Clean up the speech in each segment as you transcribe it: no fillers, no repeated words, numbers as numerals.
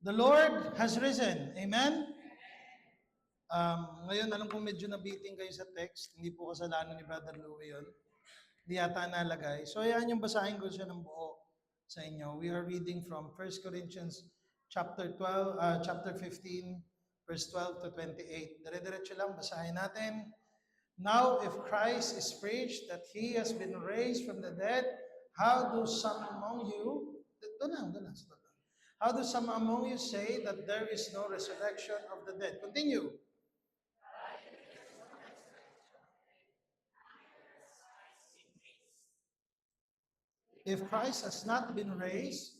The Lord has risen. Amen? Ngayon, alam kong medyo nabiting kayo sa text. Hindi po kasalanan ni Brother Louie yun. Hindi yata nalagay. So, yan yung basahin ko siya ng buo sa inyo. We are reading from 1 Corinthians chapter 15, verse 12 to 28. Dire-diretso lang, basahin natin. Now, if Christ is preached that He has been raised from the dead, how do some among you, how do some among you say that there is no resurrection of the dead? Continue. If Christ has not been raised,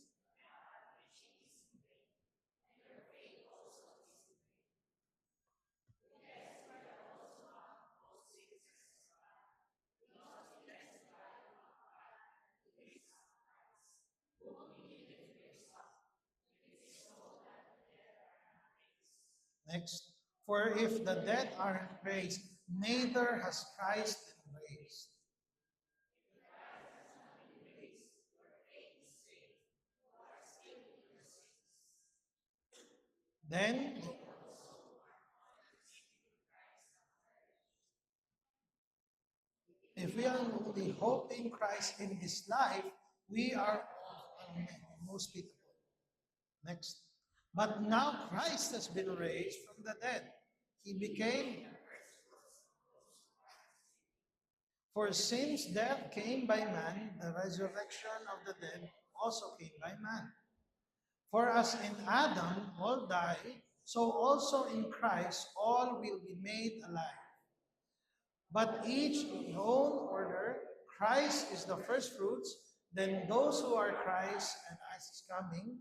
next, for if the dead aren't raised, neither has Christ been raised. Then, if we are only hoping Christ in this life, we are most pitiful. Next. But now Christ has been raised from the dead. He became, for since death came by man, the resurrection of the dead also came by man. For as in Adam all die, so also in Christ all will be made alive. But each in own order, Christ is the first fruits, then those who are Christ, and as is coming,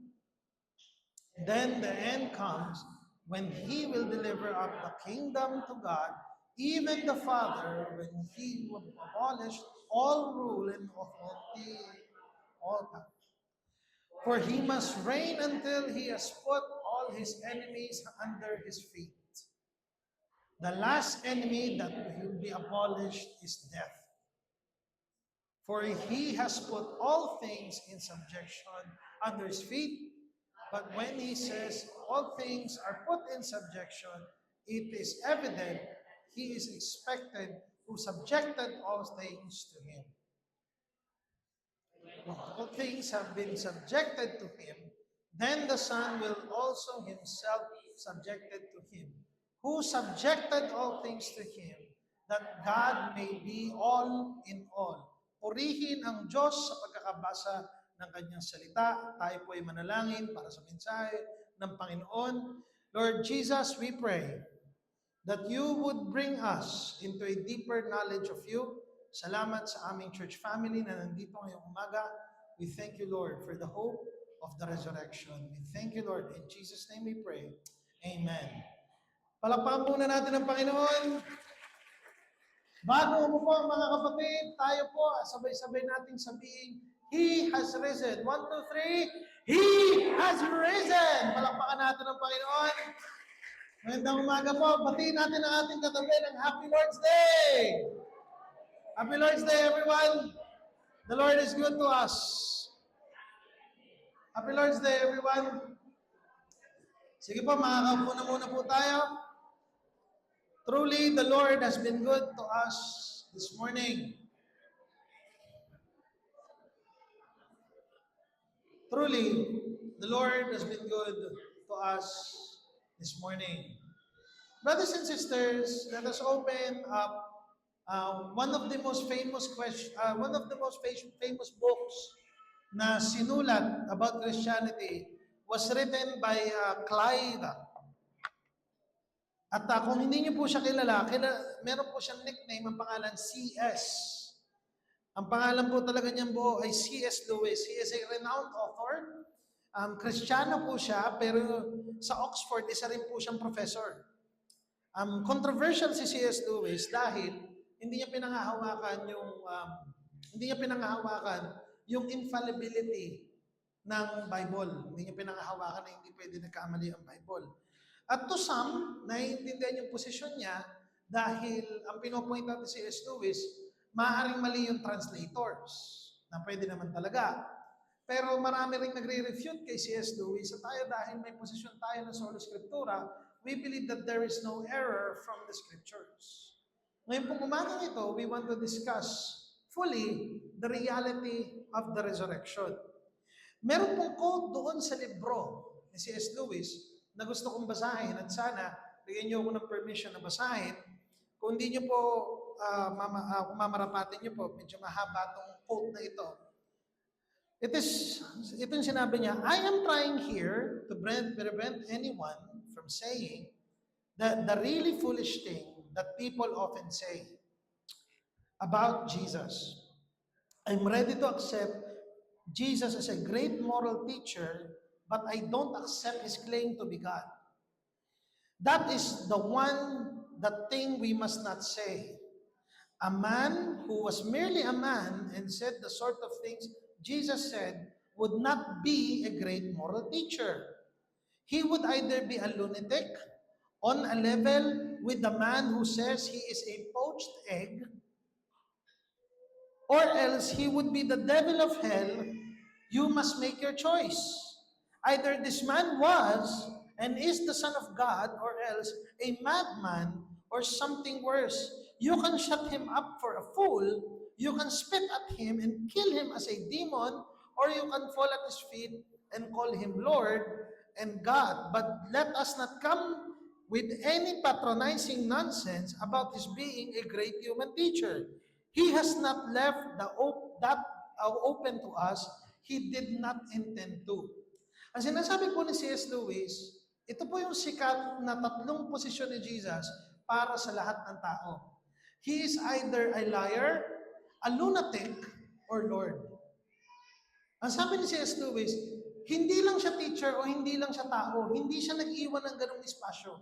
then the end comes when He will deliver up the kingdom to God, even the Father, when He will abolish all rule and authority, all power. For He must reign until He has put all His enemies under His feet. The last enemy that will be abolished is death. For He has put all things in subjection under His feet. But when He says all things are put in subjection, it is evident He is expected who subjected all things to Him. When all things have been subjected to Him, then the Son will also Himself subjected to Him, who subjected all things to Him, that God may be all in all. Purihin ang Diyos sa pagkakabasa ng Kanyang salita. Tayo po ay manalangin para sa mensahe ng Panginoon. Lord Jesus, we pray that You would bring us into a deeper knowledge of You. Salamat sa aming church family na nandito ngayong umaga. We thank You, Lord, for the hope of the resurrection. We thank You, Lord. In Jesus' name we pray. Amen. Palakpakan muna natin ang Panginoon. Bago mo po mga kapatid, tayo po sabay-sabay nating sabihin, He has risen. 1, 2, 3. He has risen. Palakpakan natin ang Panginoon. Magandang umaga po. Batiin natin ang ating katabi ng Happy Lord's Day. Happy Lord's Day, everyone. The Lord is good to us. Happy Lord's Day, everyone. Sige po, makakaupo na muna po tayo. Truly, the Lord has been good to us this morning. Truly, the Lord has been good to us this morning. Brothers and sisters, let us open up one of the most famous books na sinulat about Christianity was written by Clyde. At kung hindi niyo po siya kilala, meron po siyang nickname, ang pangalan C.S. Ang pangalan po talaga niyang buo ay C.S. Lewis. He is a renowned author. Kristiyano po siya, pero sa Oxford, isa rin po siyang professor. Controversial si C.S. Lewis dahil hindi niya pinangahawakan yung infallibility ng Bible. Hindi niya pinangahawakan na hindi pwede nagkamali ang Bible. At to some, naiintindihan yung posisyon niya dahil ang pinopoint natin si C.S. Lewis, maaaring mali yung translators na pwede naman talaga. Pero marami ring nagre-refute kay C.S. Lewis at tayo dahil may posisyon tayo ng Sola Scriptura, we believe that there is no error from the Scriptures. Ngayon pong umagang ito, we want to discuss fully the reality of the resurrection. Meron pong quote doon sa libro ni C.S. Lewis na gusto kong basahin at sana bigyan niyo ako ng permission na basahin. Kung hindi niyo po, kung mamarapatin niyo po, medyo mahaba itong quote na ito. Ito yung sinabi niya, I am trying here to prevent anyone from saying that the really foolish thing that people often say about Jesus. I'm ready to accept Jesus as a great moral teacher, but I don't accept his claim to be God. That is the thing we must not say. A man who was merely a man and said the sort of things Jesus said would not be a great moral teacher. He would either be a lunatic on a level with the man who says he is a poached egg, or else he would be the devil of hell. You must make your choice. Either this man was and is the Son of God, or else a madman or something worse. You can shut him up for a fool, you can spit at him and kill him as a demon, or you can fall at his feet and call him Lord and God. But let us not come with any patronizing nonsense about his being a great human teacher. He has not left that open to us. He did not intend to. Ang sinasabi po ni C.S. Lewis, ito po yung sikat na tatlong posisyon ni Jesus para sa lahat ng tao. He is either a liar, a lunatic, or Lord. Ang sabi ni C.S. Lewis, hindi lang siya teacher o hindi lang siya tao, hindi siya nag-iwan ng ganong espasyo.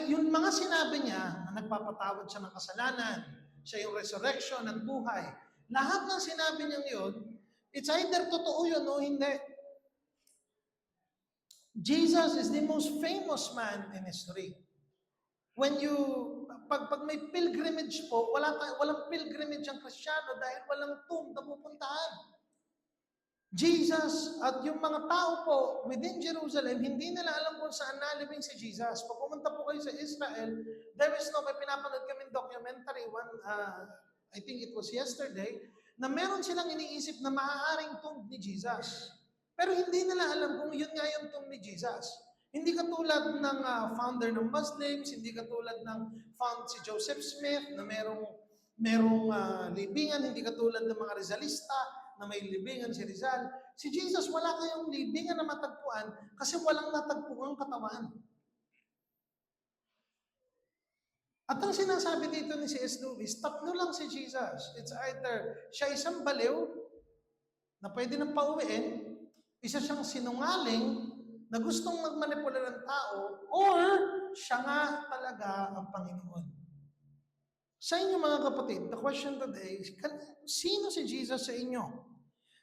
Yung mga sinabi niya na nagpapatawad siya ng kasalanan, siya yung resurrection at buhay. Lahat ng sinabi niya yun, it's either totoo yun o hindi. Jesus is the most famous man in history. When pag may pilgrimage po, walang pilgrimage ang Kristiyano dahil walang tomb na pupuntahan. Jesus at yung mga tao po within Jerusalem, hindi nila alam kung saan nalibing si Jesus. Pag pumunta po kayo sa Israel, may pinapanood kaming documentary, I think it was yesterday, na meron silang iniisip na maaaring tomb ni Jesus. Pero hindi nila alam kung yun nga yung tomb ni Jesus. Hindi katulad ng founder ng Muslims, hindi katulad ng si Joseph Smith na merong libingan, hindi katulad ng mga Rizalista na may libingan si Rizal. Si Jesus, wala kayong libingan na matagpuan kasi walang natagpuang katawan. At ang sinasabi dito ni C.S. Lewis, tatlo lang si Jesus. It's either siya isang baliw na pwede nang pauwiin, isa siyang sinungaling na gustong magmanipula ng tao, or siya nga talaga ang Panginoon. Sa inyo mga kapatid, the question today is, sino si Jesus sa inyo?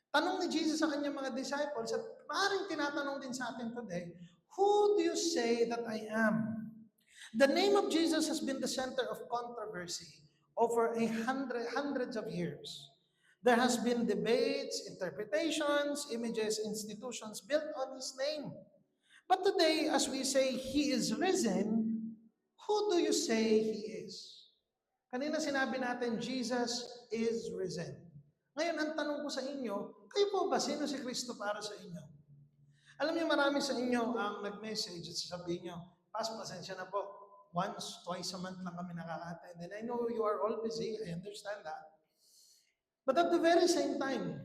Tanong ni Jesus sa kanyang mga disciples at maaaring tinatanong din sa atin today, who do you say that I am? The name of Jesus has been the center of controversy over hundreds of years. There has been debates, interpretations, images, institutions built on his name. But today, as we say, he is risen, who do you say he is? Kanina sinabi natin, Jesus is risen. Ngayon, ang tanong ko sa inyo, kayo po ba, sino si Kristo para sa inyo? Alam niyo, marami sa inyo ang nag-message at sasabihin niyo, pasensya na po, once, twice a month lang kami nakaka-attend. And I know you are all busy, I understand that. But at the very same time,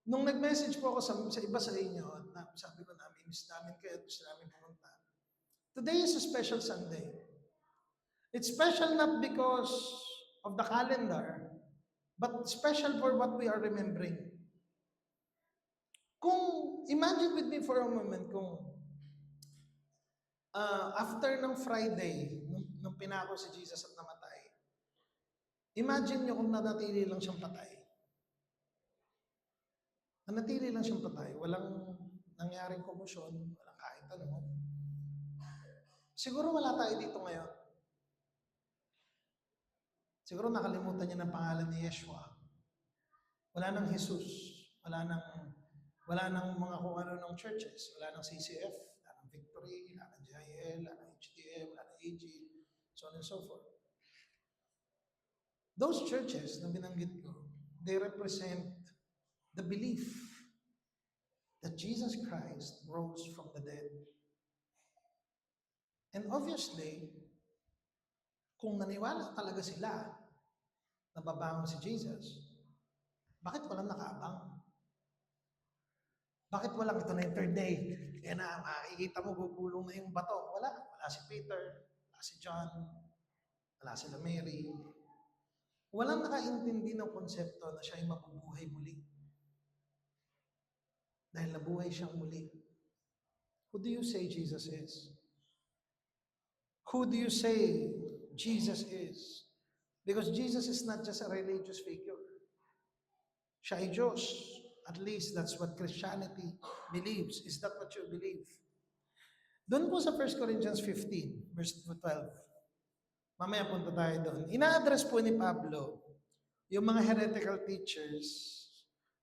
nung nag-message po ako sa iba sa inyo, at sabi ko namin, miss namin kayo, gusto namin pumunta. Today is a special Sunday. It's special not because of the calendar, but special for what we are remembering. Imagine with me for a moment kung after ng Friday, nung pinako si Jesus at namatay, imagine nyo kung nanatili lang siyang patay. Nanatili lang siyang patay. Walang nangyaring komosyon, walang kahit ano. Siguro wala tayo dito ngayon. Siguro nakalimutan niya ng pangalan ni Yeshua. Wala nang Jesus. Wala nang mga kung ano ng churches. Wala nang CCF, wala nang Victory, wala nang GIL, wala nang HTM, wala nang AG, so on and so forth. Those churches na binanggit ko, they represent the belief that Jesus Christ rose from the dead. And obviously, kung naniwala talaga sila na babangon si Jesus, bakit walang nakaabang? Bakit walang ito na yung third day? Kaya na, makikita mo, gugulong na yung bato. Wala. Wala si Peter, wala si John, wala sila Mary. Walang nakaintindi ng konsepto na siya ay mabubuhay muli. Dahil nabuhay siyang muli. Who do you say Jesus is? Who do you say Jesus is? Because Jesus is not just a religious figure. Siya ay Diyos. At least that's what Christianity believes. Is that what you believe? Doon po sa 1 Corinthians 15, verse 12. Mamaya punta tayo doon. Ina-address po ni Pablo yung mga heretical teachers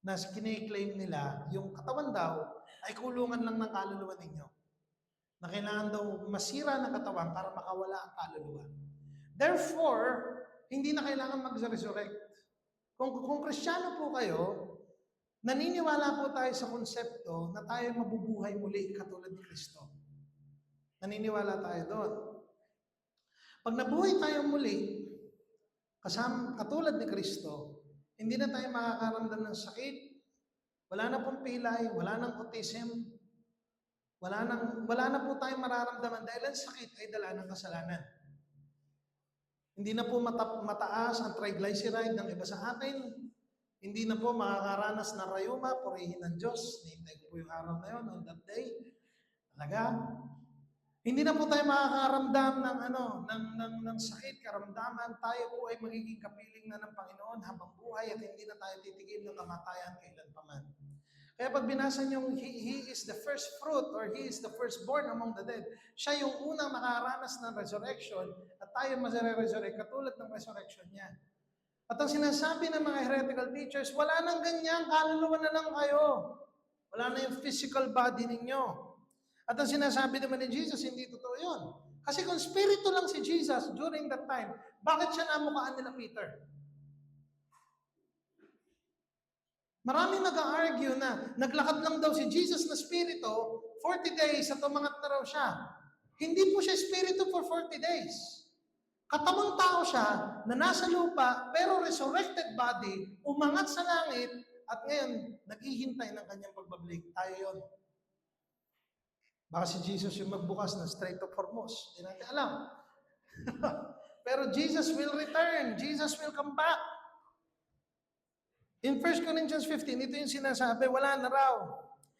na kine-claim nila yung katawan daw ay kulungan lang ng kaluluwa ninyo. Na kailangan daw masira ng katawan para makawala ang kaluluwa. Therefore, hindi na kailangan mag-resurrect. Kung Kristiyano po kayo, naniniwala po tayo sa konsepto na tayo mabubuhay muli katulad ni Kristo. Naniniwala tayo doon. Pag nabuhay tayo muli, katulad ni Kristo, hindi na tayo makakaramdam ng sakit, wala na pong pilay, wala nang autism, wala na po tayong mararamdaman dahil ang sakit ay dala ng kasalanan. Hindi na po mataas ang triglyceride ng iba sa atin. Hindi na po makakaranas ng rayuma, purihin ng Diyos. Nihintay ko po yung araw na yun, on that day. Talaga. Hindi na po tayo makakaramdam ng sakit, karamdaman. Tayo po ay magiging kapiling na ng Panginoon habang buhay at hindi na tayo titigil ng kamatayan kailan pa man. Kaya pag binasa niyo, He is the first fruit or He is the firstborn among the dead. Siya yung unang makaranas ng resurrection at tayo masare-resurrect katulad ng resurrection niya. At ang sinasabi ng mga heretical teachers, wala nang ganyan, kaluluwa na lang kayo. Wala na yung physical body ninyo. At ang sinasabi naman ni Jesus, hindi totoo yun. Kasi kung spirito lang si Jesus during that time, bakit siya namukhaan nila Peter? Maraming nag-argue na naglakad lang daw si Jesus na spirito, 40 days at umangat na raw siya. Hindi po siya spirito for 40 days. Katamang tao siya na nasa lupa, pero resurrected body, umangat sa langit, at ngayon, naghihintay ng kanyang pagbabalik. Tayo yun. Baka si Jesus yung magbukas ng Strait of Hormuz. Hindi natin alam. Pero Jesus will return. Jesus will come back. In 1 Corinthians 15, ito yung sinasabi, wala na raw.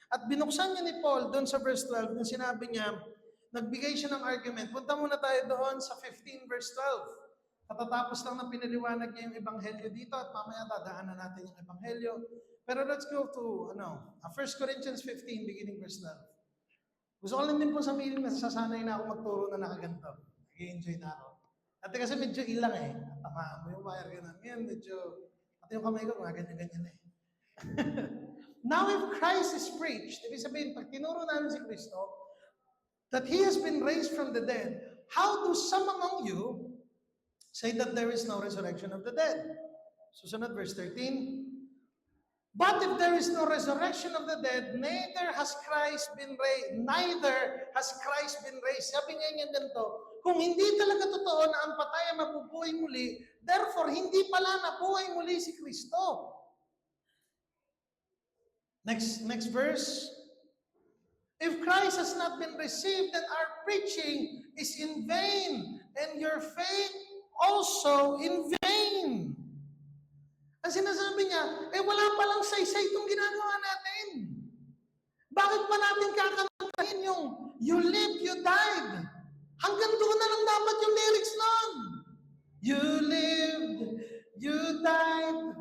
At binuksan niya ni Paul doon sa verse 12, nung sinabi niya, nagbigay siya ng argument. Punta muna tayo doon sa 15 verse 12. Katatapos lang na pinaliwanag niya yung ebanghelyo dito at mamaya dadaanan natin yung ebanghelyo. Pero let's go to 1 Corinthians 15, beginning verse 12. Gusto ko lang din po sabihin na sasanay na ako magturo na nakaganto. Nag-i-enjoy na ako. Dati kasi medyo ilang tamaan mo yung wire ka na. Ngayon medyo, pati yung kamay ko, mga ganyan-ganyan Now if Christ is preached, ibig sabihin, pag tinuro namin si Kristo, that He has been raised from the dead, how do some among you say that there is no resurrection of the dead? Susunod, verse 13. But if there is no resurrection of the dead, neither has Christ been raised. Sabi niya ganito, kung hindi talaga totoo na ang patay ay mabubuhay muli, therefore, hindi pala nabuhay muli si Kristo. Next verse. If Christ has not been received, then our preaching is in vain, and your faith also in vain. Ang sinasabi niya, wala palang saysay itong ginagawa natin. Bakit pa natin kakantahin yung you lived, you died? Hanggang doon na lang dapat yung lyrics nun. You lived, you died.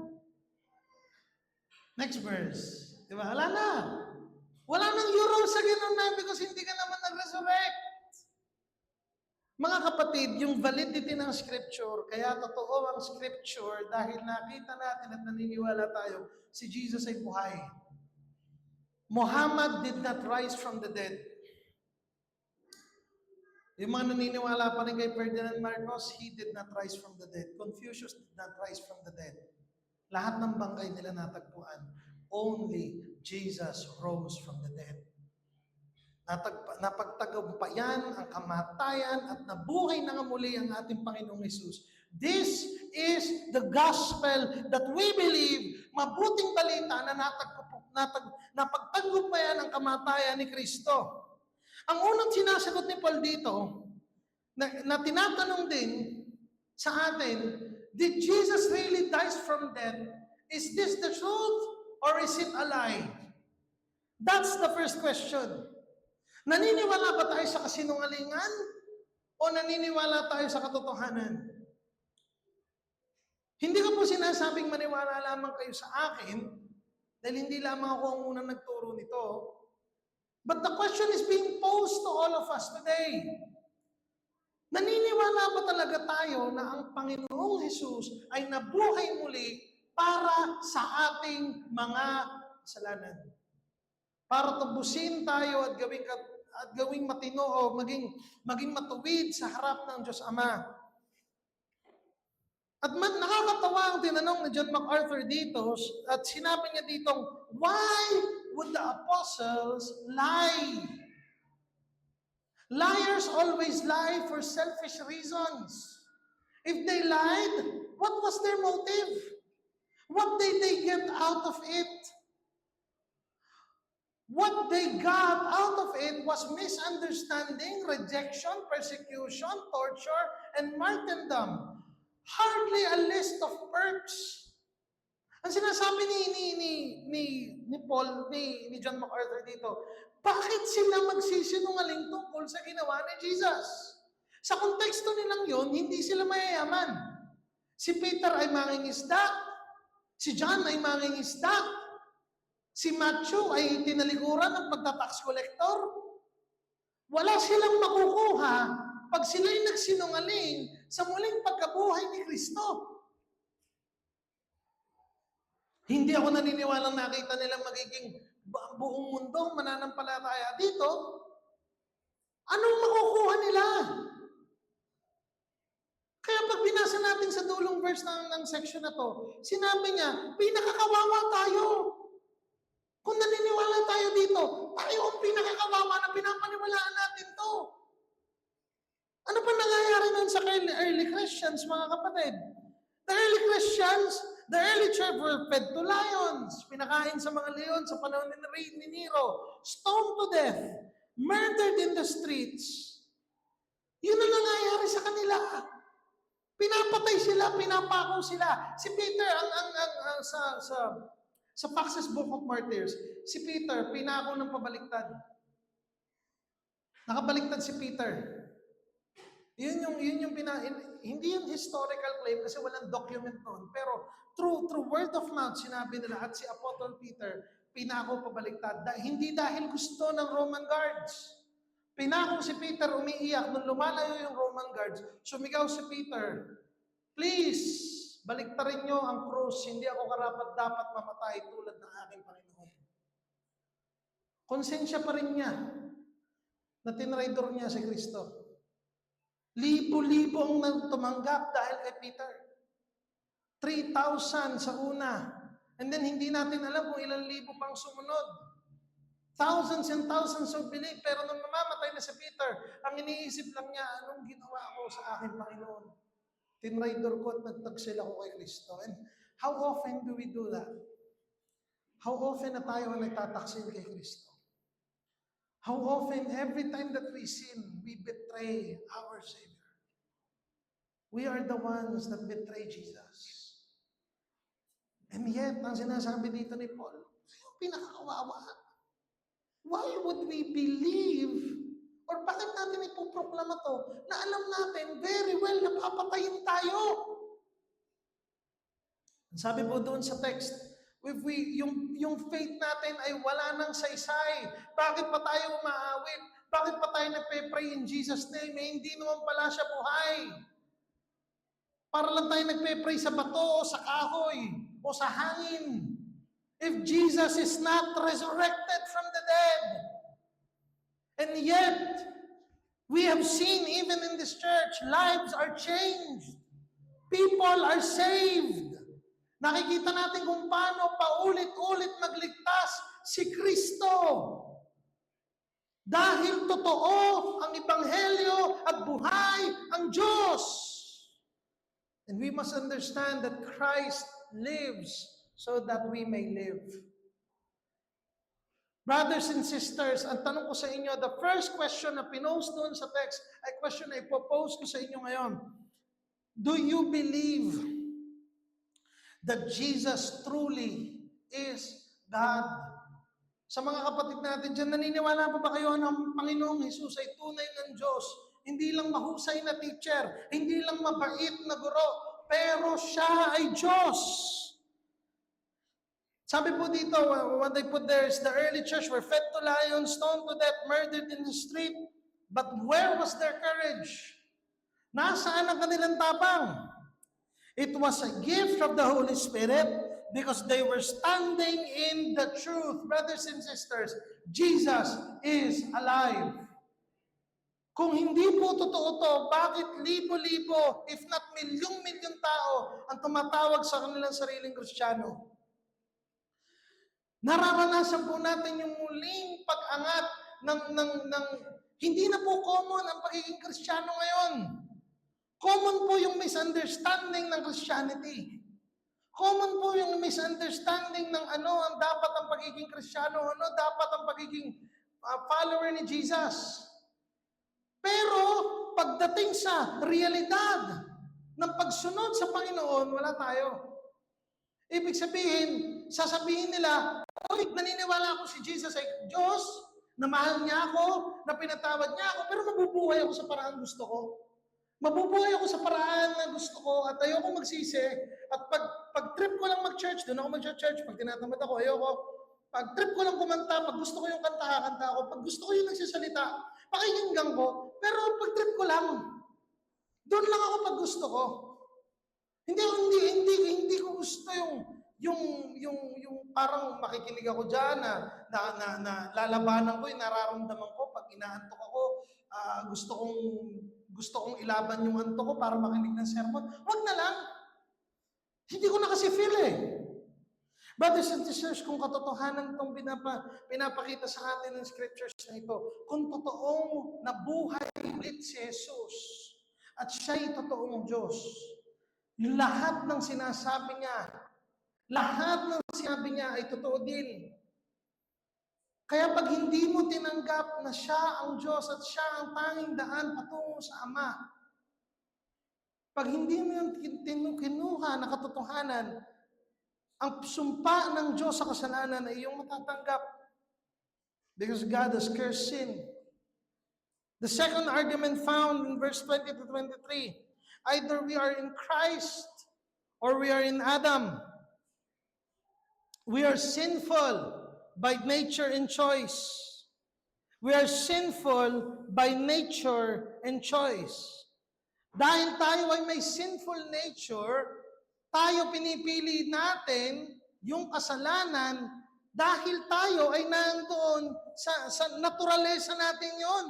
Next verse. Diba? Wala na. Wala nang euro sa ganun na because hindi ka naman nag-resurrect. Mga kapatid, yung validity ng Scripture, kaya totoo ang Scripture dahil nakita natin at naniniwala tayo, si Jesus ay buhay. Muhammad did not rise from the dead. Yung mga naniniwala pa rin kay Ferdinand Marcos, he did not rise from the dead. Confucius did not rise from the dead. Lahat ng bangkay nila natagpuan. Only Jesus rose from the dead. Napagtagumpayan ang kamatayan at nabuhay na nga muli ang ating Panginoong Hesus. This is the gospel that we believe, mabuting balita na napagtagumpayan ang kamatayan ni Kristo. Ang unang sinasagot ni Paul dito, na tinatanong din sa atin, did Jesus really die from death? Is this the truth or is it a lie? That's the first question. Naniniwala ba tayo sa kasinungalingan o naniniwala tayo sa katotohanan? Hindi ko po sinasabing maniwala lamang kayo sa akin dahil hindi lamang ako ang unang nagturo nito. But the question is being posed to all of us today. Naniniwala ba talaga tayo na ang Panginoong Hesus ay nabuhay muli para sa ating mga kasalanan? Para tubusin tayo at gawing matino o maging matuwid sa harap ng Diyos Ama. At nakakatawa ang tinanong ni John MacArthur dito at sinabi niya ditong, why would the apostles lie? Liars always lie for selfish reasons. If they lied, what was their motive? What did they get out of it? What they got out of it was misunderstanding, rejection, persecution, torture, and martyrdom. Hardly a list of perks. Ang sinasabi ni Paul, ni John MacArthur dito, bakit sila magsisinungaling tungkol sa ginawa ni Jesus? Sa konteksto nilang yon, hindi sila mayayaman. Si Peter ay mangingisda, si John ay mangingisda, si Matthew ay tinalikuran ng pagtatax collector. Wala silang makukuha pag sila'y nagsinungaling sa muling pagkabuhay ni Kristo. Hindi ako naniniwalang nakita nilang magiging buong mundo mananampalataya dito. Anong makukuha nila? Kaya pag binasa natin sa dulong verse ng section na to, sinabi niya, pinakakawawa tayo. Kung naniniwala tayo dito, tayo ang pinakakawawa na pinapaniwalaan natin to. Ano pa nangyayari nun sa early Christians, mga kapatid? The early Christians, the early church were fed to lions. Pinakain sa mga leon sa panahon ni Nero. Stoned to death. Murdered in the streets. Yun ang nangyayari sa kanila. Pinapatay sila, pinapakaw sila. Si Peter, sa Fox's Book of Martyrs, si Peter, pinako ng pabaliktad. Nakabaliktad si Peter. Hindi yung historical claim kasi walang document noon. Pero through word of mouth, sinabi nila at si Apostle Peter, pinako pabaliktad. Hindi dahil gusto ng Roman guards. Pinako si Peter, umiiyak. Nung lumalayo yung Roman guards, sumigaw si Peter, please, baliktarin nyo ang krus, hindi ako karapat-dapat mamatay tulad ng aking Panginoon. Konsensya pa rin niya na tinraidor niya si Kristo. Libo-libo ang tumanggap dahil kay Peter. 3,000 sa una. And then hindi natin alam kung ilang libo pang sumunod. Thousands and thousands of believe, pero nung mamamatay na si Peter, ang iniisip lang niya, anong ginawa ko sa aking Panginoon? Tinraidor ko at nagtagsil ako kay Kristo. And how often do we do that? How often na tayo ang nagtataksil kay Kristo? How often, every time that we sin, we betray our Savior. We are the ones that betray Jesus. And yet, ang sinasabi dito ni Paul, yung pinakakawawa. Why would we believe, or bakit natin ipoproklama to, na alam natin very well na papatayin tayo? Sabi po doon sa text, yung faith natin ay wala nang saysay. Bakit pa tayo umaawit? Bakit pa tayo nagpe-pray in Jesus' name? Hindi naman pala siya buhay. Para lang tayo nagpe-pray sa bato o sa kahoy o sa hangin. If Jesus is not resurrected from the dead. And yet, we have seen even in this church, lives are changed. People are saved. Nakikita natin kung paano paulit-ulit magligtas si Kristo. Dahil totoo ang Ebanghelyo at buhay ang Diyos. And we must understand that Christ lives so that we may live. Brothers and sisters, ang tanong ko sa inyo, the first question na pinost doon sa text ay question na ipopose ko sa inyo ngayon. Do you believe that Jesus truly is God? Sa mga kapatid natin dyan, naniniwala pa ba kayo na ang Panginoong Jesus ay tunay ng Diyos? Hindi lang mahusay na teacher, hindi lang mabait na guro, pero siya ay Diyos. Sabi po dito, what they put there is the early church were fed to lions, stoned to death, murdered in the street. But where was their courage? Nasaan ang kanilang tapang? It was a gift of the Holy Spirit because they were standing in the truth. Brothers and sisters, Jesus is alive. Kung hindi po totoo to, bakit libo-libo, if not milyong-milyong tao ang tumatawag sa kanilang sariling Kristiyano? Nararanasan po natin yung muling pag-angat ng hindi na po common ang pagiging Kristiyano ngayon. Common po yung misunderstanding ng Christianity. Common po yung misunderstanding ng ano ang dapat ang pagiging Kristiyano, ano dapat ang pagiging follower ni Jesus. Pero pagdating sa realidad ng pagsunod sa Panginoon, wala tayo. Ibig sabihin, sasabihin nila, oy, naniniwala ako si Jesus ay Diyos, na mahal niya ako, na pinatawad niya ako, pero mabubuhay ako sa paraan gusto ko. Mabubuhay ako sa paraan na gusto ko at ayoko magsisi. At pag trip ko lang mag-church, doon ako mag-church. Pag tinatamad ako, ayoko. Pag trip ko lang kumanta, pag gusto ko yung kanta, kakanta ako. Pag gusto ko yung nagsasalita, pakinggan ko. Pero pag trip ko lang, doon lang ako pag gusto ko. Hindi ko gusto yung parang makikinig ako diyan na lalabanan ko yung nararamdaman ko pag inaantok ako, gusto kong ilaban yung antok ko para makinig ng sermon. Wag na lang. Hindi ko na kasi feel eh. Brothers and sisters, kung katotohanan itong pinapakita sa atin ng scriptures na ito, kung totoong nabuhay ulit si Jesus at siya'y totoong Diyos, yung lahat ng sinasabi niya ay totoo din. Kaya pag hindi mo tinanggap na siya ang Diyos at siya ang tanging daan patungo sa Ama, pag hindi mo yung kinuha na katotohanan, ang sumpa ng Diyos sa kasalanan ay iyong matatanggap. Because God has cursed sin. The second argument found in verse 20 to 23, either we are in Christ or we are in Adam. We are sinful by nature and choice. We are sinful by nature and choice. Dahil tayo ay may sinful nature, tayo pinipili natin yung kasalanan dahil tayo ay nandoon sa naturalesa natin yon.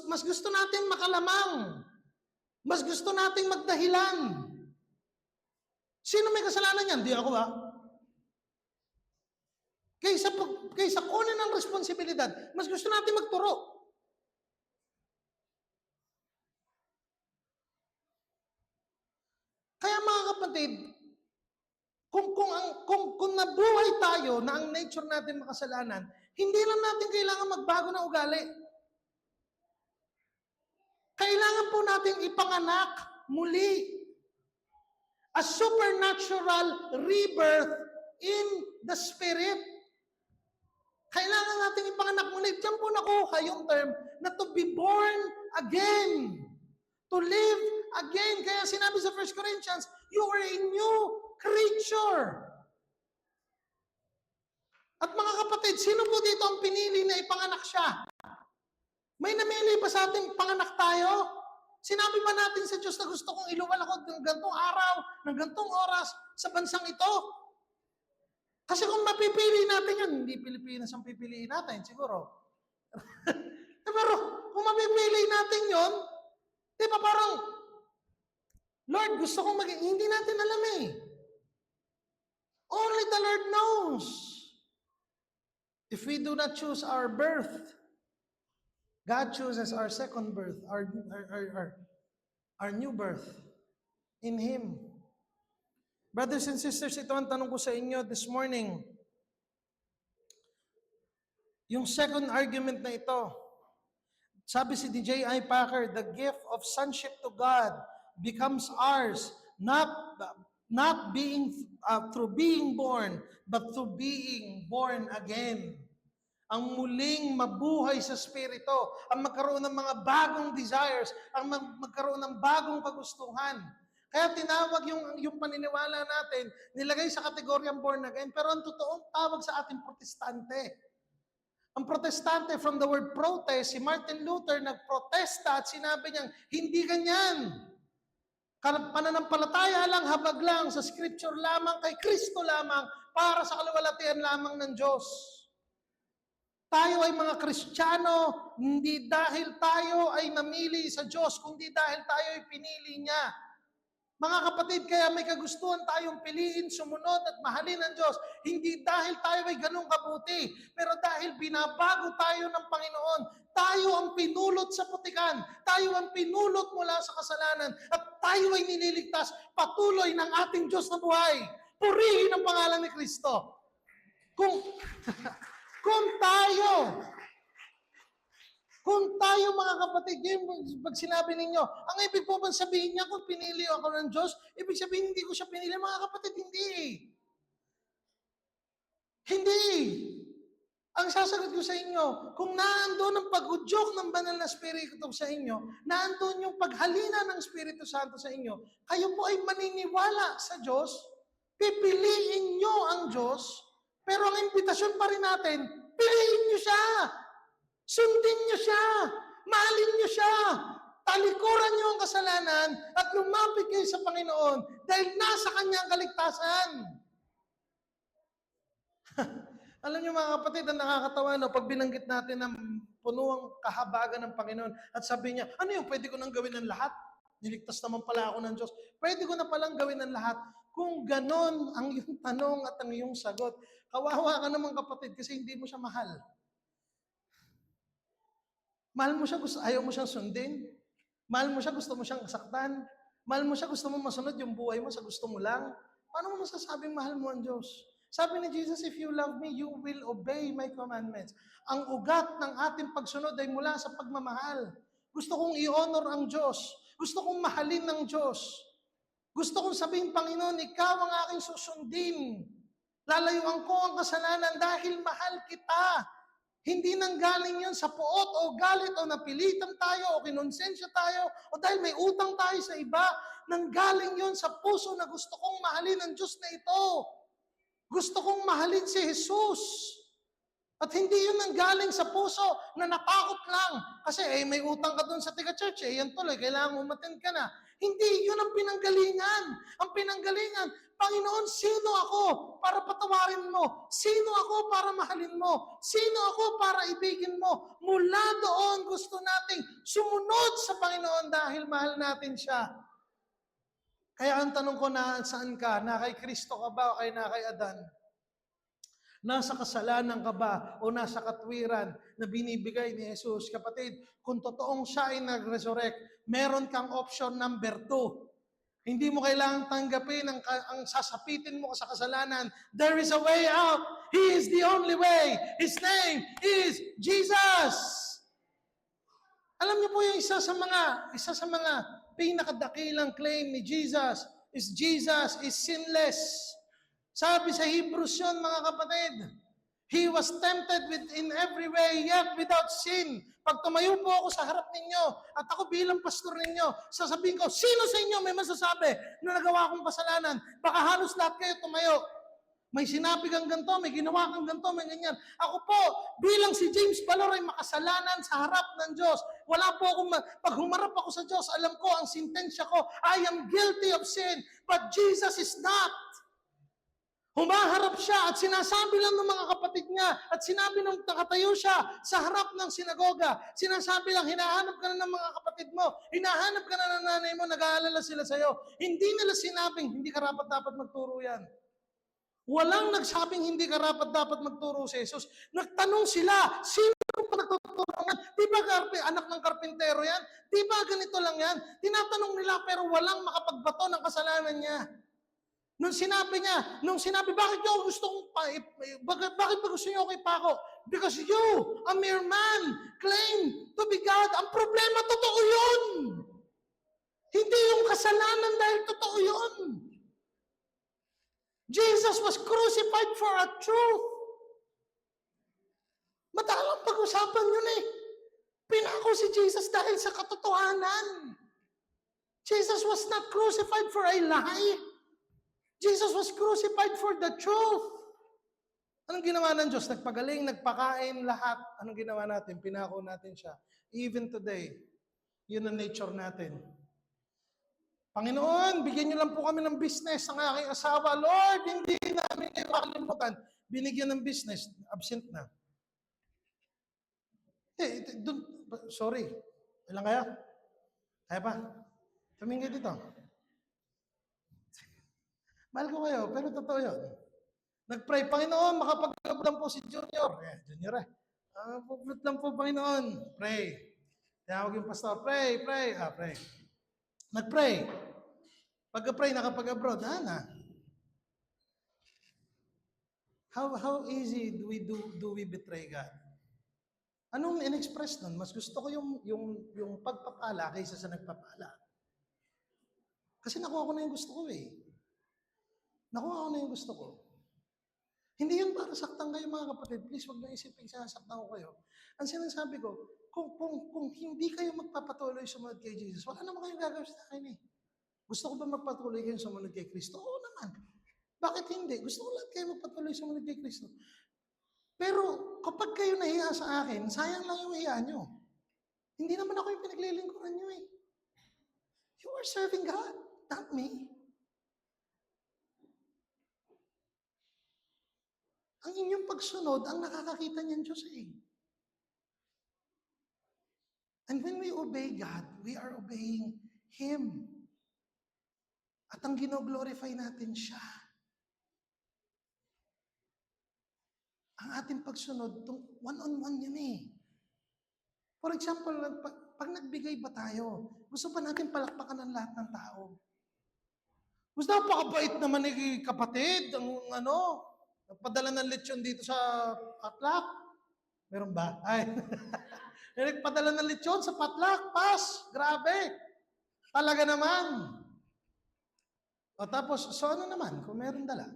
Mas gusto natin makalamang. Mas gusto nating magdahilan. Sino may kasalanan yan? Di ako ba? Kaysa kunin ang responsibilidad, mas gusto natin magturo. Kaya mga kapatid, kung nabuhay tayo na ang nature natin makasalanan, hindi lang natin kailangan magbago ng ugali. Kailangan po natin ipanganak muli. A supernatural rebirth in the Spirit. Kailangan natin ipanganak muli. Diyan po nakuha yung term na to be born again. To live again. Kaya sinabi sa 1 Corinthians, you are a new creature. At mga kapatid, sino po dito ang pinili na ipanganak siya? May namili ba sa ating panganak tayo? Sinabi ba natin sa Diyos na gusto kong iluwal ako ng gantong araw, ng gantong oras sa bansang ito? Kasi kung mapipili natin yan, hindi Pilipinas ang pipiliin natin, siguro. Pero kung mapipili natin yon, di ba parang, Lord, gusto kong maging, hindi natin alam eh. Only the Lord knows. If we do not choose our birth, God chooses our second birth, our new birth in Him. Brothers and sisters, ito ang tanong ko sa inyo this morning. Yung second argument na ito, sabi si D.J.I. Packer, the gift of sonship to God becomes ours, not being through being born, but through being born again. Ang muling mabuhay sa Espiritu, ang magkaroon ng mga bagong desires, ang magkaroon ng bagong kagustuhan. Kaya tinawag yung paniniwala natin, nilagay sa kategoryang born again, pero ang totoong tawag sa ating protestante. Ang protestante, from the word protest, si Martin Luther nagprotesta at sinabi niyang, hindi ganyan. Pananampalataya lang, habag lang, sa scripture lamang, kay Kristo lamang, para sa kaluwalhatian lamang ng Diyos. Tayo ay mga Kristiyano, hindi dahil tayo ay namili sa Diyos, kundi dahil tayo ay pinili niya. Mga kapatid, kaya may kagustuhan tayong piliin, sumunod at mahalin ng Diyos. Hindi dahil tayo ay ganun kabuti, pero dahil binabago tayo ng Panginoon. Tayo ang pinulot sa putikan. Tayo ang pinulot mula sa kasalanan. At tayo ay nililigtas patuloy ng ating Diyos na buhay. Purihin ang pangalan ni Kristo. Kung tayo mga kapatid, pag sinabi ninyo, ang ibig po bang sabihin niya kung pinili ako ng Diyos, ibig sabihin hindi ko siya pinili, mga kapatid, hindi. Hindi. Ang sasagot ko sa inyo, kung naandun ang pag-udyok ng banal na Espiritu sa inyo, naandun yung paghalina ng Espiritu Santo sa inyo, kayo po ay maniniwala sa Diyos, pipiliin nyo ang Diyos, pero ang imbitasyon pa rin natin, piliin nyo siya. Sundin nyo siya. Mahalin nyo siya. Talikuran nyo ang kasalanan at lumapit kayo sa Panginoon dahil nasa Kanyang kaligtasan. Alam niyo mga kapatid, ang nakakatawa, no, pag binanggit natin ng punuang kahabagan ng Panginoon at sabi niya, ano yung pwede ko nang gawin ng lahat? Niligtas naman pala ako ng Diyos. Pwede ko na palang gawin ng lahat. Kung ganon ang iyong tanong at ang iyong sagot, kawawa ka naman kapatid kasi hindi mo siya mahal. Mahal mo siya, ayaw mo siyang sundin. Mahal mo siya, gusto mo siyang saktan. Mahal mo siya, gusto mo masunod yung buhay mo sa gusto mo lang. Paano mo masasabing mahal mo ang Diyos? Sabi ni Jesus, if you love me, you will obey my commandments. Ang ugat ng ating pagsunod ay mula sa pagmamahal. Gusto kong i-honor ang Diyos. Gusto kong mahalin ng Diyos. Gusto kong sabihin, Panginoon, ikaw ang aking susundin. Lalayuan ko ang kasalanan dahil mahal kita. Hindi nang galing yun sa puot o galit o napilitan tayo o kinonsensya tayo o dahil may utang tayo sa iba. Nang galing yun sa puso na gusto kong mahalin ang Diyos na ito. Gusto kong mahalin si Jesus. At hindi yun nanggaling sa puso na natakot lang. Kasi may utang ka dun sa tiga-church, yan tuloy, kailangan umattend ka na. Hindi, yun ang pinanggalingan. Ang pinanggalingan, Panginoon, sino ako para patawarin mo? Sino ako para mahalin mo? Sino ako para ibigin mo? Mula doon gusto nating sumunod sa Panginoon dahil mahal natin siya. Kaya ang tanong ko na saan ka? Na kay Kristo ka ba o kay na kay Adan? Nasa kasalanan ka ba o nasa katwiran na binibigay ni Jesus? Kapatid, kung totoong siya ay nag-resurrect, meron kang option number 2. Hindi mo kailangang tanggapin ang sasapitin mo sa kasalanan. There is a way out. He is the only way. His name is Jesus. Alam niyo po yung isa sa mga pinakadakilang claim ni Jesus is sinless. Sabi sa Hebrews yun, mga kapatid, He was tempted in every way, yet without sin. Pag tumayo po ako sa harap ninyo, at ako bilang pastor ninyo, sasabihin ko, sino sa inyo may masasabi na nagawa akong kasalanan? Baka halos lahat kayo tumayo. May sinabi kang ganito, may ginawa kang ganito, may ganyan. Ako po, bilang si James Valor ay makasalanan sa harap ng Diyos. Wala po akong, pag humarap ako sa Diyos, alam ko ang sintensya ko, I am guilty of sin, but Jesus is not. Humaharap siya at sinasabi lang ng mga kapatid niya at sinabi nung nakatayo siya sa harap ng sinagoga. Sinasabi lang, hinahanap ka na ng mga kapatid mo. Hinahanap ka na ng nanay mo, nag-aalala sila sa'yo. Hindi nila sinabing, hindi ka dapat magturo yan. Walang nagsabing hindi ka dapat magturo si Jesus. Nagtanong sila, sino pa nagtuturo yan? Di ba anak ng karpintero yan? Di ba ganito lang yan? Tinatanong nila pero walang makapagbato ng kasalanan niya. Nung sinabi, bakit nyo gusto bakit ba gusto nyo ako ipako? Because you, a mere man, claim to be God. Ang problema, totoo yun. Hindi yung kasalanan dahil totoo yun. Jesus was crucified for a truth. Madalang pag-usapan yun eh. Pinako si Jesus dahil sa katotohanan. Jesus was not crucified for a lie. Jesus was crucified for the truth. Anong ginawa ng Diyos? Nagpagaling, nagpakain, lahat. Anong ginawa natin? Pinako natin siya. Even today, yun ang nature natin. Panginoon, bigyan niyo lang po kami ng business ang aking asawa. Lord, hindi namin kayo makalimutan. Binigyan ng business, absent na. Sorry. Ilang kaya? Kaya pa? Tumingin dito. Mahal ko kayo, pero totoo yun. Nag-pray, Panginoon, makapag-upload lang po si Junior. Junior upload lang po, Panginoon. Pray. Tinawag yung pastor, pray. Pray. Nag-pray. Pagka-pray, nakapag-abroad, na. How easy do we betray God? Anong in-express nun? Mas gusto ko yung pagpapala kaysa sa nagpapala. Kasi nakuha ko na yung gusto ko eh. Nakuha ko na yung gusto ko. Hindi yun para saktan kayo mga kapatid. Please, huwag na isipin sinasaktan ko kayo. Ang sinasabi ko, kung hindi kayo magpapatuloy sumunod kay Jesus, wala naman kayong gagawin sa akin eh. Gusto ko ba magpatuloy kayo sumunod kay Kristo? Oo naman. Bakit hindi? Gusto ko lahat kayo magpatuloy sumunod kay Kristo. Pero kapag kayo nahiya sa akin, sayang lang yung hiya nyo. Hindi naman ako yung pinaglilingkuran nyo eh. You are serving God, not me. Ang inyong pagsunod, ang nakakakita niyan Diyos eh. And when we obey God, we are obeying Him. At ang gino-glorify natin siya. Ang ating pagsunod, one-on-one yan eh. For example, pag nagbigay ba tayo, gusto pa natin palakpakan ng lahat ng tao. Gusto napakabait naman ni kapatid, nagpadala ng lechon dito sa Patlak. Meron ba? Ay. Nagpadala ng lechon sa Patlak. Grabe. Talaga naman. O tapos, so ano naman, kung meron dala?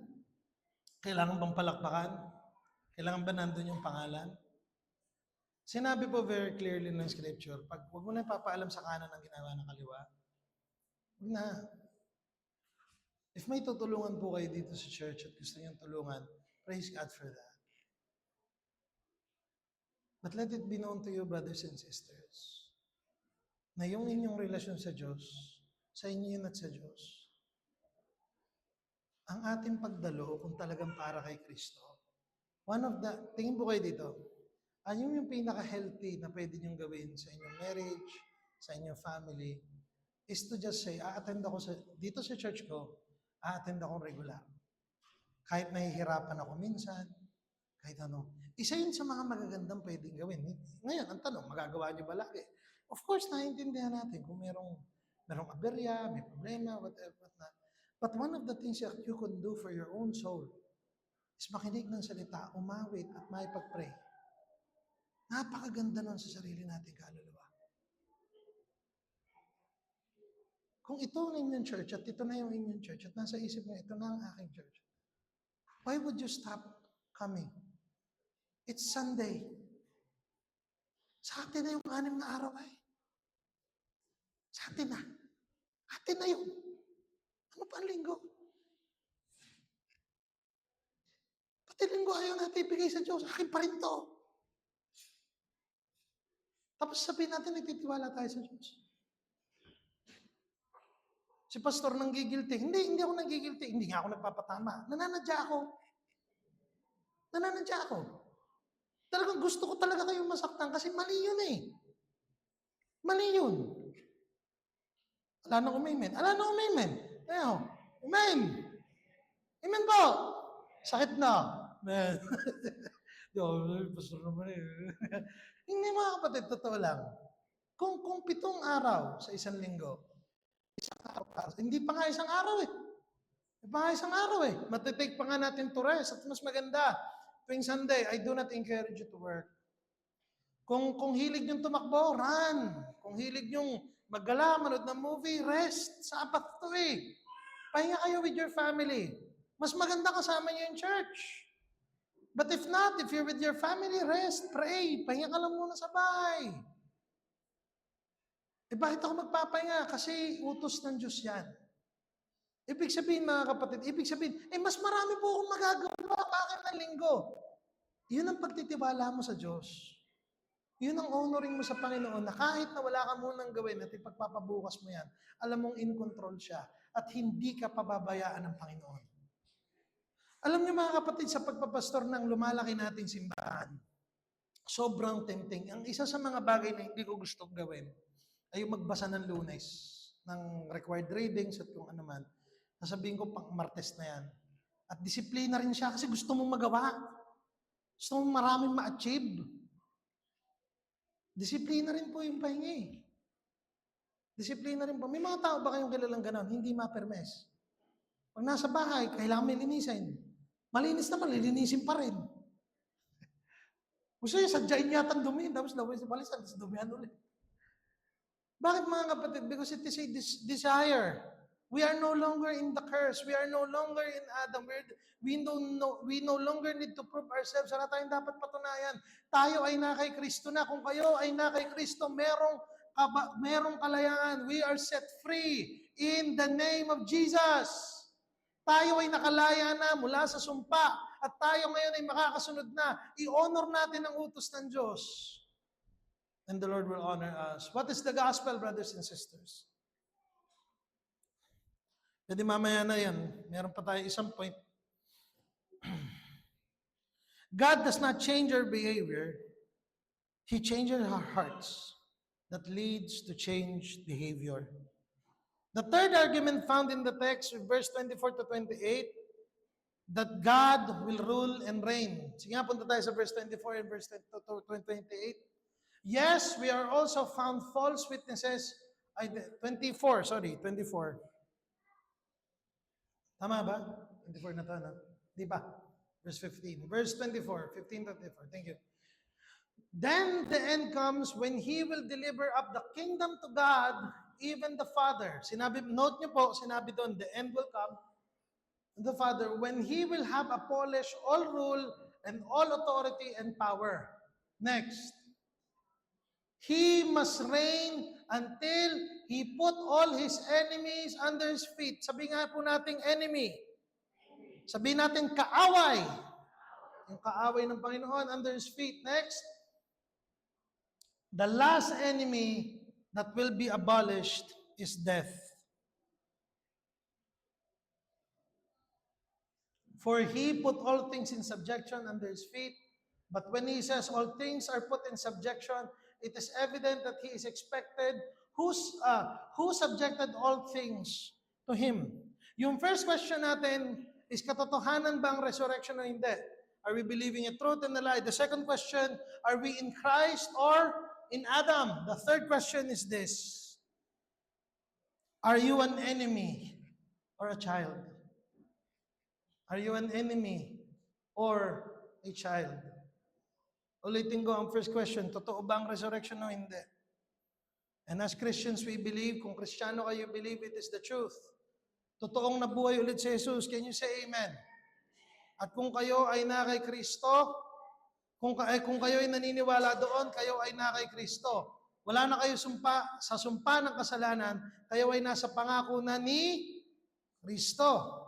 Kailangan bang palakpakan? Kailangan ba nandun yung pangalan? Sinabi po very clearly ng scripture, huwag mo na ipapaalam sa kanan ang ginawa ng kaliwa. Huwag na. If may tutulungan po kayo dito sa church at gusto niyong tulungan, praise God for that. But let it be known to you, brothers and sisters, na yung inyong relasyon sa Diyos, sa inyo yun at sa Diyos, ang ating pagdalo kung talagang para kay Kristo. Tingin po kayo dito, yung pinaka-healthy na pwede niyong gawin sa inyong marriage, sa inyong family, is to just say, a-attend ako dito sa church ko, a-attend ako regular. Kahit nahihirapan ako minsan, kahit ano. Isa yun sa mga magagandang pwedeng gawin. Ngayon, ang tanong, magagawa niyo ba lagi? Of course, naiintindihan natin kung merong aberya, may problema, whatever. But one of the things that you can do for your own soul is makinig ng salita, umawit at maipag-pray. Napakaganda nun sa sarili natin kaluluwa. Kung ito ang inyong church at ito na yung inyong church at nasa isip mo, ito na ang aking church, why would you stop coming? It's Sunday. Sa atin na yung 6 na araw ay. Sa atin na. Atin na yun. Ano pa ang linggo? Linggo, ayaw natin ibigay sa Diyos. Akin pa rin to. Tapos sabihin natin, nagtitiwala tayo sa Diyos. Si pastor nanggigilty. Hindi ako nanggigilty. Hindi nga ako nagpapatama. Nananadya ako. Talagang gusto ko talaga kayong masaktan kasi mali yun eh. Mali yun. Ala na umimen. Amen. Amen po. Sakit na. Man. Pastor naman eh. Hindi mga kapatid, totoo lang. Kung 7 araw sa isang linggo, hindi pa nga isang araw eh. Matitake pa nga natin to rest. At mas maganda, tuwing Sunday, I do not encourage you to work. Kung hilig niyong tumakbo, run. Kung hilig niyong maggala, manood ng movie, rest. Sapat to eh. Pahinga kayo with your family. Mas maganda kasama niyo yung church. But if not, if you're with your family, rest, pray. Pahinga ka lang muna sa bahay. Bakit ako magpapahinga? Kasi utos ng Diyos yan. Ibig sabihin, mga kapatid, mas marami po akong magagawa bakit ng linggo. Yun ang pagtitiwala mo sa Diyos. Yun ang honoring mo sa Panginoon na kahit na wala ka munang gawin at ipagpapabukas mo yan, alam mong in control siya at hindi ka pababayaan ng Panginoon. Alam niyo mga kapatid, sa pagpapastor ng lumalaki nating simbahan, sobrang tempting. Ang isa sa mga bagay na hindi ko gustong gawin ay yung magbasa ng Lunes, ng required readings at kung ano man. Sasabihin ko, pang Martes na yan. At disiplina rin siya kasi gusto mong magawa. Gusto mong maraming ma-achieve. Disiplina rin po yung pahinga eh. Disiplina rin po. May mga tao ba kayong kilalang ganon? Hindi ma-permes. Pag nasa bahay, kailangan may linisin. Malinis naman, lilinisin pa rin. Gusto niya, sadyain yata ang dumihin, tapos lawin sa balisan, tapos dumihan ulit. Bakit mga kapatid? Because it is a desire. We are no longer in the curse. We are no longer in Adam. We no longer need to prove ourselves. Wala tayong dapat patunayan. Tayo ay na kay Kristo na. Kung kayo ay na kay Kristo, merong kalayaan. We are set free in the name of Jesus. Tayo ay nakalaya na mula sa sumpa at tayo ngayon ay makakasunod na. I-honor natin ang utos ng Diyos. And the Lord will honor us. What is the gospel, brothers and sisters? Pwede mamaya na yan. Meron pa tayo isang point. God does not change our behavior. He changes our hearts. That leads to change behavior. The third argument found in the text, verse 24 to 28, that God will rule and reign. Sige nga, punta tayo sa verse 24 and verse 28. Yes, we are also found false witnesses. 24. Tama ba? 24 na to, no? Di ba? Verse 15. Verse 24. 15-24. Thank you. Then the end comes when He will deliver up the kingdom to God, even the Father. Note nyo po, sinabi doon, the end will come, the Father, when He will have abolished all rule and all authority and power. Next. He must reign until He put all His enemies under His feet. Sabi nga po nating enemy. Sabi natin kaaway. Yung kaaway ng Panginoon under His feet. Next. The last enemy that will be abolished is death. For He put all things in subjection under His feet. But when He says all things are put in subjection, it is evident that He is expected who subjected all things to Him. Yung first question natin is katotohanan ba ang resurrection o hindi? Are we believing a truth and a lie? The second question, are we in Christ or in Adam? The third question is this. Are you an enemy or a child? Are you an enemy or a child? Ulitin ko ang first question, totoo ba ang resurrection o hindi? And as Christians, we believe, kung Kristiyano kayo, believe it is the truth. Totoong nabuhay ulit si Jesus. Can you say amen? At kung kayo ay na kay Kristo, kung kayo ay naniniwala doon, kayo ay na kay Kristo. Wala na kayo sa sumpa ng kasalanan, kayo ay nasa pangako na ni Kristo.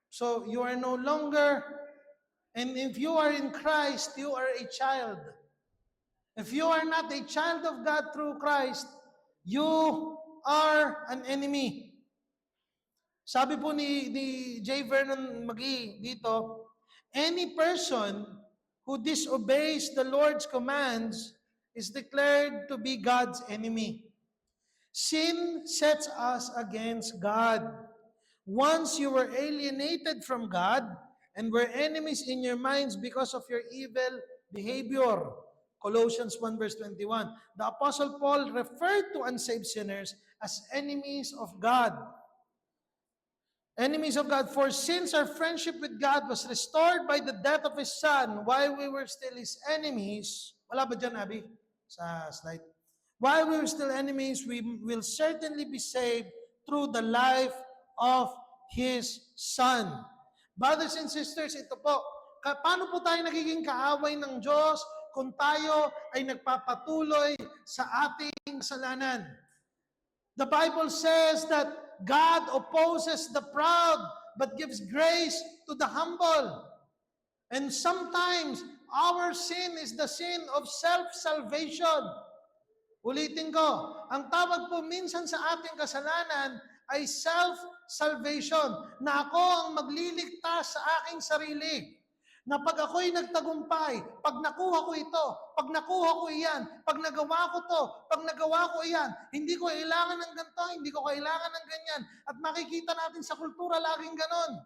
So, you are no longer And if you are in Christ, you are a child. If you are not a child of God through Christ, you are an enemy. Sabi po ni J. Vernon McGee dito, any person who disobeys the Lord's commands is declared to be God's enemy. Sin sets us against God. Once you were alienated from God and were enemies in your minds because of your evil behavior. Colossians 1 verse 21. The Apostle Paul referred to unsaved sinners as enemies of God. Enemies of God, for since our friendship with God was restored by the death of His Son, while we were still His enemies, wala ba dyan, Abby? Sa slide. While we were still enemies, we will certainly be saved through the life of His Son. Brothers and sisters, ito po, paano po tayo nagiging kaaway ng Diyos kung tayo ay nagpapatuloy sa ating kasalanan? The Bible says that God opposes the proud but gives grace to the humble. And sometimes our sin is the sin of self-salvation. Ulitin ko, ang tawag po minsan sa ating kasalanan ay self-salvation, na ako ang magliligtas sa aking sarili. Na pag ako'y nagtagumpay, pag nakuha ko ito, pag nakuha ko iyan, pag nagawa ko to, pag nagawa ko iyan, hindi ko kailangan ng ganito, hindi ko kailangan ng ganyan. At makikita natin sa kultura laging ganon.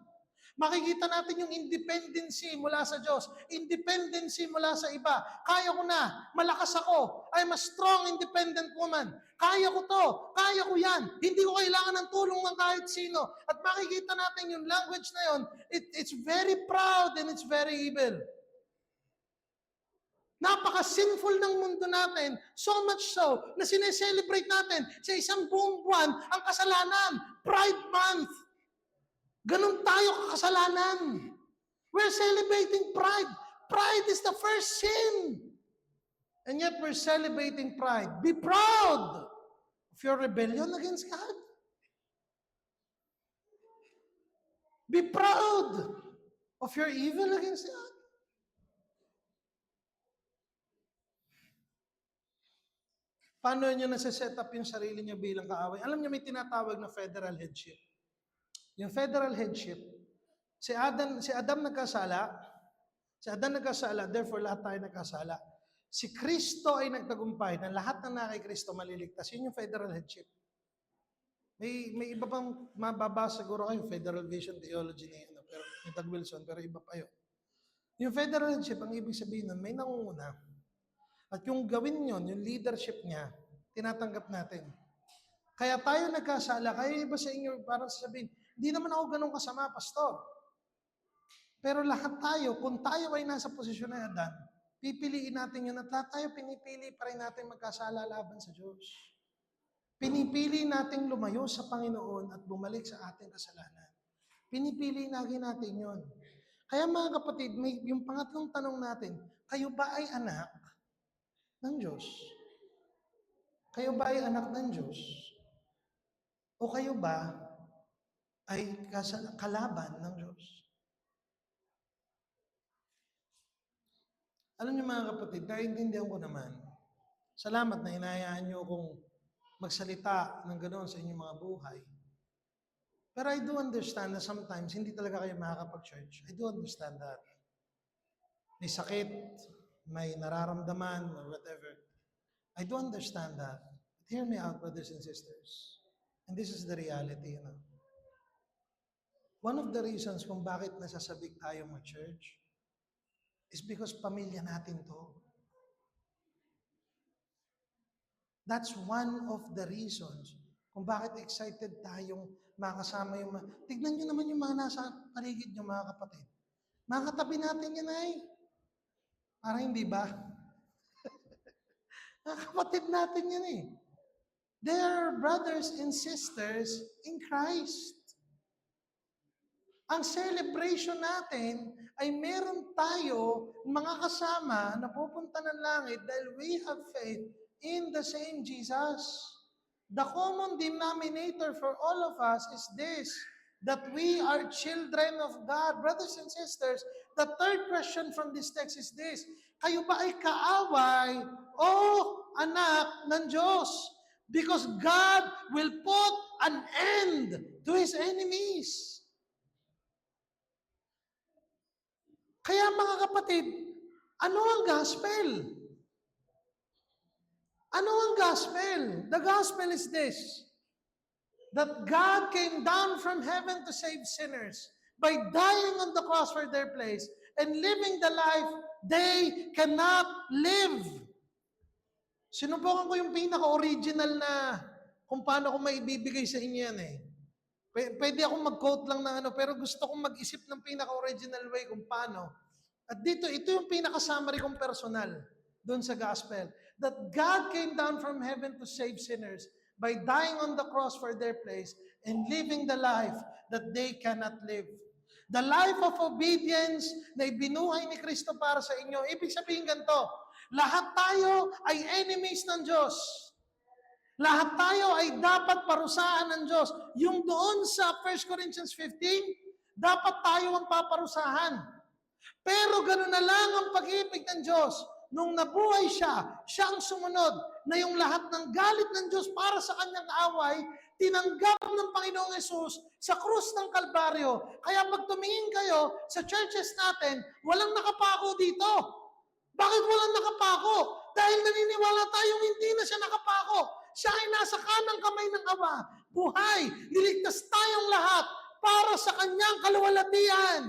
Makikita natin yung independency mula sa Diyos, independency mula sa iba. Kaya ko na, malakas ako, I'm a strong independent woman. Kaya ko to, kaya ko yan. Hindi ko kailangan ng tulong ng kahit sino. At makikita natin yung language na yun, it's very proud and it's very evil. Napaka-sinful ng mundo natin, so much so, na sineselebrate natin sa isang buong buwan ang kasalanan, Pride Month. Ganun tayo kakasalanan. We're celebrating pride. Pride is the first sin. And yet we're celebrating pride. Be proud of your rebellion against God. Be proud of your evil against God. Paano nyo nasa-set up yung sarili nyo bilang kaaway? Alam nyo, may tinatawag na federal headship. Yung federal headship, si Adam nagkasala, therefore lahat tayo nagkasala. Si Kristo ay nagtagumpay na lahat ng na kay Kristo maliligtas. Yun yung federal headship. May iba pang mababasa siguro kayo, Federal Vision Theology ni Doug Wilson, pero iba pa yun. Yung federal headship, ang ibig sabihin nun, may nangunguna. At yung gawin yun, yung leadership niya, tinatanggap natin. Kaya tayo nagkasala, kaya iba sa inyo, parang sasabihin, hindi naman ako ganun kasama, pastor. Pero lahat tayo, kung tayo ay nasa posisyon na Adan, pipiliin natin yun at lahat tayo pinipili pa rin natin magkasala laban sa Diyos. Pinipili natin lumayo sa Panginoon at bumalik sa ating kasalanan. Pinipili natin yun. Kaya mga kapatid, yung pangatlong tanong natin, kayo ba ay anak ng Diyos? Kayo ba ay anak ng Diyos? O kayo ba ay kalaban ng Diyos? Alam niyo mga kapatid, naiintindihan ko naman. Salamat na hinahayaan niyo kung magsalita ng ganoon sa inyong mga buhay. Pero I do understand na sometimes hindi talaga kayo makakapag-church. I do understand that. May sakit, may nararamdaman, or whatever. I do understand that. But hear me out, brothers and sisters. And this is the reality, One of the reasons kung bakit nasasabik tayo mag-church is because pamilya natin to. That's one of the reasons kung bakit excited tayong makasama yung tignan nyo naman yung mga nasa paligid nyo, mga kapatid. Mga katabi natin yan ay. Parang hindi ba? Mga kapatid natin yan eh. They are brothers and sisters in Christ. Ang celebration natin ay meron tayo mga kasama na pupunta ng langit dahil we have faith in the same Jesus. The common denominator for all of us is this. that we are children of God. Brothers and sisters, the third question from this text is this: kayo ba ay kaaway o anak ng Diyos? Because God will put an end to His enemies. Kaya mga kapatid, ano ang gospel? Ano ang gospel? The gospel is this: that God came down from heaven to save sinners by dying on the cross for their place and living the life they cannot live. Sinubukan ko yung pinaka-original na kung paano ko maibibigay sa inyo yan eh. Pwede akong mag-quote lang na ano, pero gusto kong mag-isip ng pinaka-original way kung paano. At dito, ito yung pinaka-summary kong personal doon sa gospel. That God came down from heaven to save sinners by dying on the cross for their place and living the life that they cannot live. The life of obedience na ibinuhay ni Kristo para sa inyo. Ibig sabihin ganito, lahat tayo ay enemies ng Diyos. Lahat tayo ay dapat parusahan ng Diyos. Yung doon sa 1 Corinthians 15, dapat tayo ang paparusahan. Pero gano'n na lang ang pag-ibig ng Diyos. Nung nabuhay siya, siya ang sumunod na yung lahat ng galit ng Diyos para sa kanyang away, tinanggap ng Panginoong Yesus sa krus ng Kalbaryo. Kaya pag tumingin kayo sa churches natin, walang nakapako dito. Bakit walang nakapako? Dahil naniniwala tayong hindi na siya nakapako. Siya ay nasa kanang kamay ng Ama. Buhay, niligtas tayong lahat para sa kanyang kaluwalhatian.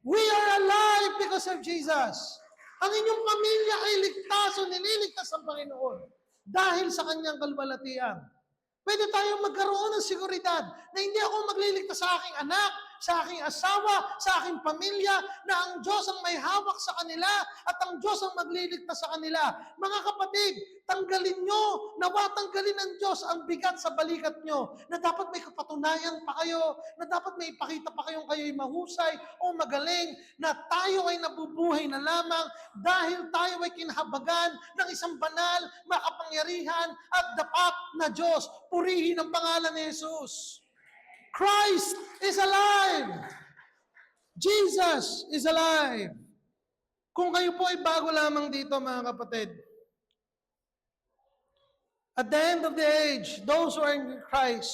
We are alive because of Jesus. Ang inyong pamilya ay ligtas o nililigtas ng Panginoon dahil sa kanyang kaluwalhatian. Pwede tayong magkaroon ng seguridad na hindi ako magliligtas sa aking anak, sa aking asawa, sa aking pamilya, na ang Diyos ang may hawak sa kanila at ang Diyos ang magliligtas sa kanila. Mga kapatid, tanggalin nyo, nawa tanggalin ng Diyos ang bigat sa balikat nyo, na dapat may kapatunayan pa kayo, na dapat may ipakita pa kayong kayo'y mahusay o magaling, na tayo ay nabubuhay na lamang dahil tayo ay kinahabagan ng isang banal, makapangyarihan at dapat na Diyos. Purihin ang pangalan ni Jesus. Christ is alive. Jesus is alive. Kung kayo po ay bago lamang dito, mga kapatid, at the end of the age, those who are in Christ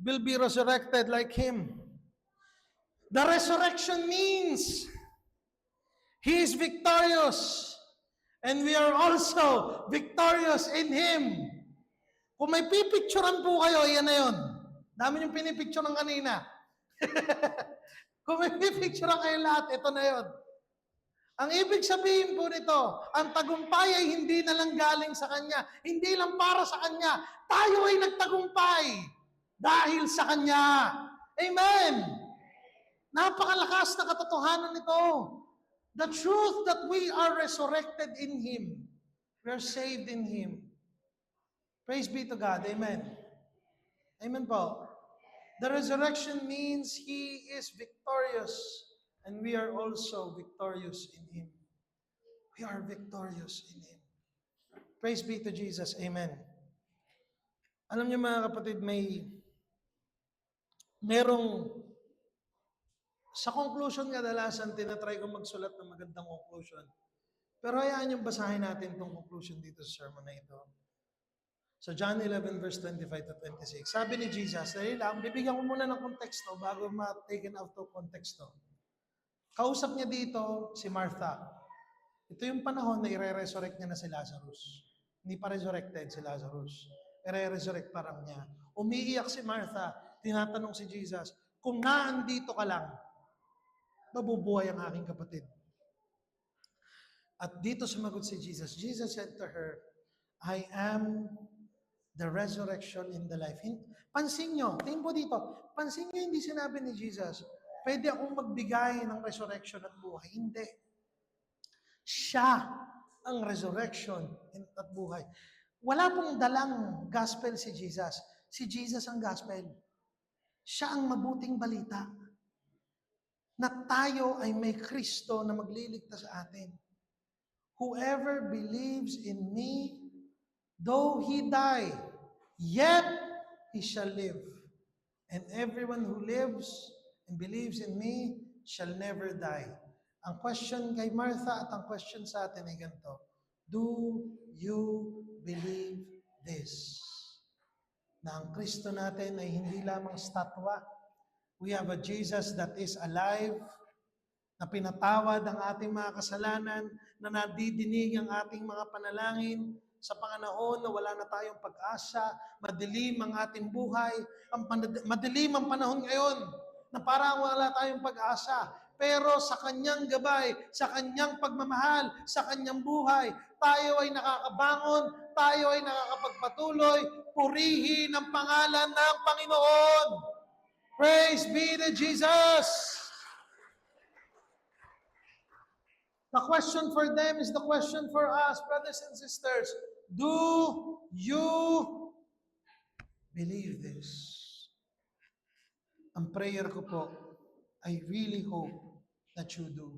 will be resurrected like Him. The resurrection means He is victorious, and we are also victorious in Him. Kung may pipicturean po kayo, yan na yun. Dami yung pinipicturean kanina. Kung may pipicturean kayo lahat, ito na yun. Ang ibig sabihin po nito, ang tagumpay ay hindi na lang galing sa Kanya. Hindi lang para sa Kanya. Tayo ay nagtagumpay dahil sa Kanya. Amen! Napakalakas na katotohanan nito. The truth that we are resurrected in Him. We are saved in Him. Praise be to God. Amen. Amen po. The resurrection means He is victorious and we are also victorious in Him. We are victorious in Him. Praise be to Jesus. Amen. Alam niyo mga kapatid, merong sa conclusion kadalasan tinatry ko magsulat ng magandang conclusion. Pero hayaan yung basahin natin itong conclusion dito sa sermon na ito. So John 11 verse 25 to 26. Sabi ni Jesus, dahil lang, bibigyan ko muna ng konteksto bago ma-taken out of konteksto. Kausap niya dito si Martha. Ito yung panahon na i-resurrect niya na si Lazarus. Hindi pa resurrected si Lazarus. I-resurrect parang niya. Umiiyak si Martha. Tinatanong si Jesus, kung naandito ka lang, mabubuhay ang aking kapatid. At dito sumagot si Jesus. Jesus said to her, I am the resurrection and the life. Pansin nyo, tingin po dito, pansin nyo hindi sinabi ni Jesus, pwede akong magbigay ng resurrection at buhay. Hindi. Siya ang resurrection at buhay. Wala pong dalang gospel si Jesus. Si Jesus ang gospel. Siya ang mabuting balita. Na tayo ay may Kristo na magliligtas sa atin. Whoever believes in me, though he die, yet he shall live. And everyone who lives and believes in me shall never die. Ang question kay Martha at ang question sa atin ay ganito, do you believe this? Na ang Kristo natin ay hindi lamang statwa. We have a Jesus that is alive, na pinatawad ang ating mga kasalanan, na nadidinig ang ating mga panalangin sa panahon na wala na tayong pag-asa, madilim ang ating buhay, madilim ang panahon ngayon na parang wala tayong pag-asa. Pero sa kanyang gabay, sa kanyang pagmamahal, sa kanyang buhay, tayo ay nakakabangon, tayo ay nakakapagpatuloy, purihin ang pangalan ng Panginoon. Praise be to Jesus! The question for them is the question for us, brothers and sisters. Do you believe this? Ang prayer ko po, I really hope that you do.